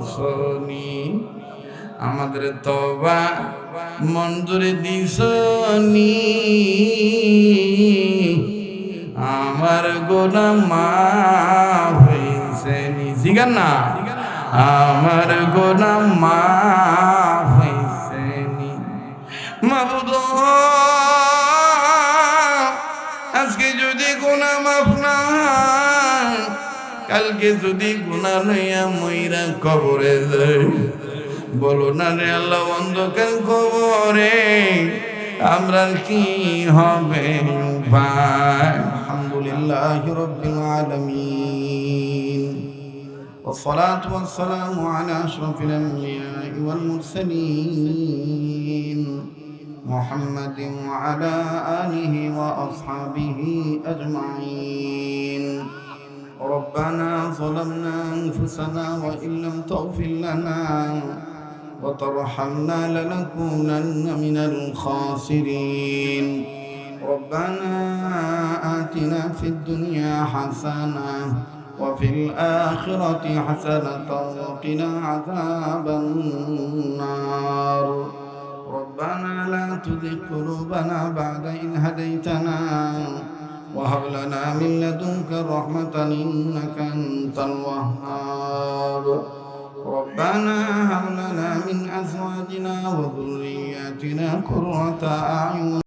করছনি, আমাদের তওবা মঞ্জুরি দিছনি, আমার গুনাহ মাফ হইছে নি। জিগান না, আমার গুনাহ মাফ হইছে নি। মাবুদ, আজকে যদি গুনাহ মাফ না হয়, কালকে যদি গুনাহ লইয়া মইরা কবরে যাই, বলো না রে আল্লাহ, অন্ধকার কবরে আমরা কি হবে ভাই? আলহামদুলিল্লাহি রাব্বিল আলামিন, والصلاة والسلام على أشرف الأنبياء والمرسلين محمد وعلى آله وأصحابه أجمعين. ربنا ظلمنا أنفسنا وإن لم تغفر لنا وترحمنا لنكونن من الخاسرين. ربنا آتنا في الدنيا حسنة وفي الآخرة حسنة وقنا عذاب النار. ربنا لا تزغ قلوبنا بعد إذ هديتنا وهب لنا من لدنك رحمة إنك أنت الوهاب. ربنا هب لنا من أزواجنا وذرياتنا قرة أعين